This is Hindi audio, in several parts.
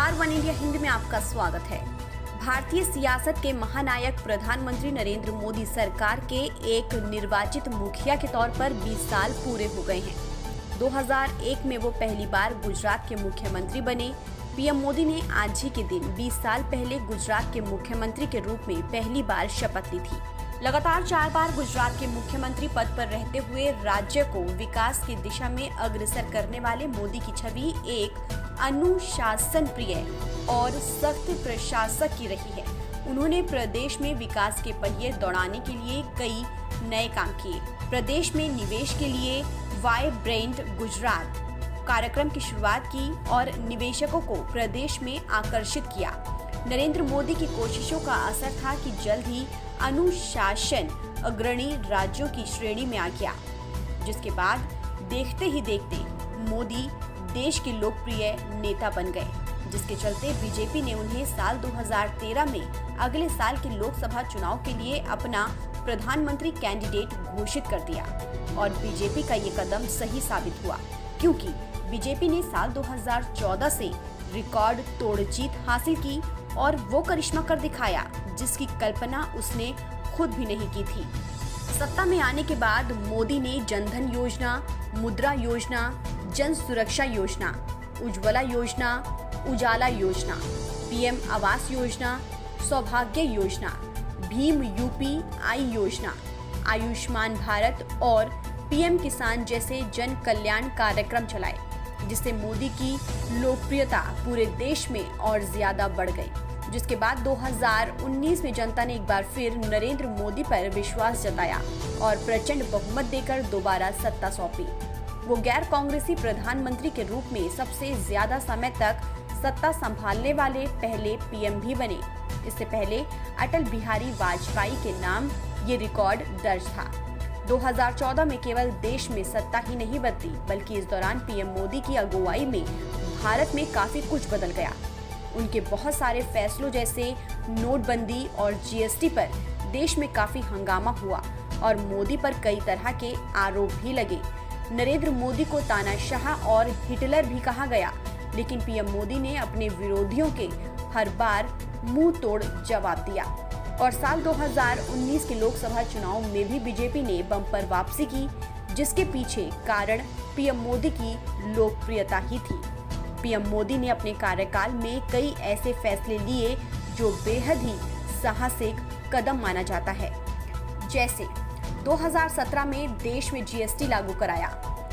नमस्कार, वन इंडिया हिंदी में आपका स्वागत है। भारतीय सियासत के महानायक प्रधानमंत्री नरेंद्र मोदी सरकार के एक निर्वाचित मुखिया के तौर पर 20 साल पूरे हो गए हैं। 2001 में वो पहली बार गुजरात के मुख्यमंत्री बने। पीएम मोदी ने आज ही के दिन 20 साल पहले गुजरात के मुख्यमंत्री के रूप में पहली बार शपथ ली थी। लगातार 4 बार गुजरात के मुख्यमंत्री पद पर रहते हुए राज्य को विकास की दिशा में अग्रसर करने वाले मोदी की छवि एक अनुशासन प्रिय और सख्त प्रशासक की रही है। उन्होंने प्रदेश में विकास के पहिए दौड़ाने के लिए कई नए काम किए। प्रदेश में निवेश के लिए वाइब्रेंट गुजरात कार्यक्रम की शुरुआत की और निवेशकों को प्रदेश में आकर्षित किया। नरेंद्र मोदी की कोशिशों का असर था कि जल्द ही अनुशासन अग्रणी राज्यों की श्रेणी में आ गया, जिसके बाद देखते ही देखते मोदी देश के लोकप्रिय नेता बन गए, जिसके चलते बीजेपी ने उन्हें साल 2013 में अगले साल के लोकसभा चुनाव के लिए अपना प्रधानमंत्री कैंडिडेट घोषित कर दिया। और बीजेपी का ये कदम सही साबित हुआ, क्योंकि बीजेपी ने साल 2014 से रिकॉर्ड तोड़ जीत हासिल की और वो करिश्मा कर दिखाया जिसकी कल्पना उसने खुद भी नहीं की थी। सत्ता में आने के बाद मोदी ने जनधन योजना, मुद्रा योजना, जन सुरक्षा योजना, उज्ज्वला योजना, उजाला योजना, पीएम आवास योजना, सौभाग्य योजना, भीम यूपीआई योजना, आयुष्मान भारत और पीएम किसान जैसे जन कल्याण कार्यक्रम चलाए, जिससे मोदी की लोकप्रियता पूरे देश में और ज्यादा बढ़ गई। जिसके बाद 2019 में जनता ने एक बार फिर नरेंद्र मोदी पर विश्वास जताया और प्रचंड बहुमत देकर दोबारा सत्ता सौंपी। वो गैर कांग्रेसी प्रधानमंत्री के रूप में सबसे ज्यादा समय तक सत्ता संभालने वाले पहले पीएम भी बने। इससे पहले अटल बिहारी वाजपेयी के नाम ये रिकॉर्ड दर्ज था। 2014 में केवल देश में सत्ता ही नहीं बदली, बल्कि इस दौरान पीएम मोदी की अगुवाई में भारत में काफी कुछ बदल गया। उनके बहुत सारे फैसलों जैसे नोटबंदी और जीएसटी पर देश में काफी हंगामा हुआ और मोदी पर कई तरह के आरोप भी लगे। नरेंद्र मोदी को तानाशाह और हिटलर भी कहा गया, लेकिन पीएम मोदी ने अपने विरोधियों के हर बार मुंह तोड़ जवाब दिया। और साल 2019 के लोकसभा चुनाव में भी बीजेपी ने बम्पर वापसी की, जिसके पीछे कारण पीएम मोदी की लोकप्रियता ही थी। पीएम मोदी ने अपने कार्यकाल में कई ऐसे फैसले लिए जो बेहद ही साहसिक कदम माना जाता है। जैसे 2017 में देश में जीएसटी लागू कराया,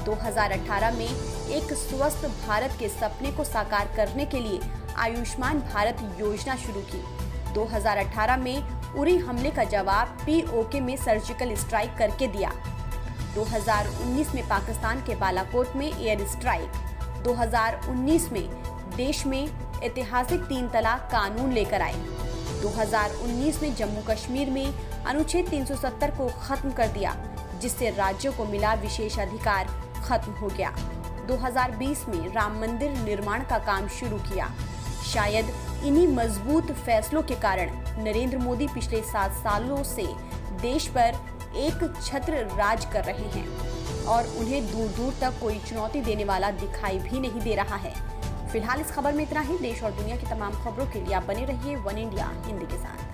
2018 में एक स्वस्थ भारत के सपने को साकार करने के लिए आयुष्मान भारत योजना शुरू की, 2018 में उरी हमले का जवाब पीओके में सर्जिकल स्ट्राइक करके दिया, 2019 में पाकिस्तान के बालाकोट में एयर स्ट्राइक, 2019 में देश में ऐतिहासिक 3 तलाक कानून लेकर आए, 2019 में जम्मू कश्मीर में अनुच्छेद 370 को खत्म कर दिया, जिससे राज्यों को मिला विशेषाधिकार खत्म हो गया। 2020 में राम मंदिर निर्माण का काम शुरू किया। शायद इन्हीं मजबूत फैसलों के कारण नरेंद्र मोदी पिछले 7 सालों से देश पर एक छत्र राज कर रहे हैं और उन्हें दूर दूर तक कोई चुनौती देने वाला दिखाई भी नहीं दे रहा है। फिलहाल इस खबर में इतना ही। देश और दुनिया की तमाम खबरों के लिए आप बने रहिए वन इंडिया हिंदी के साथ।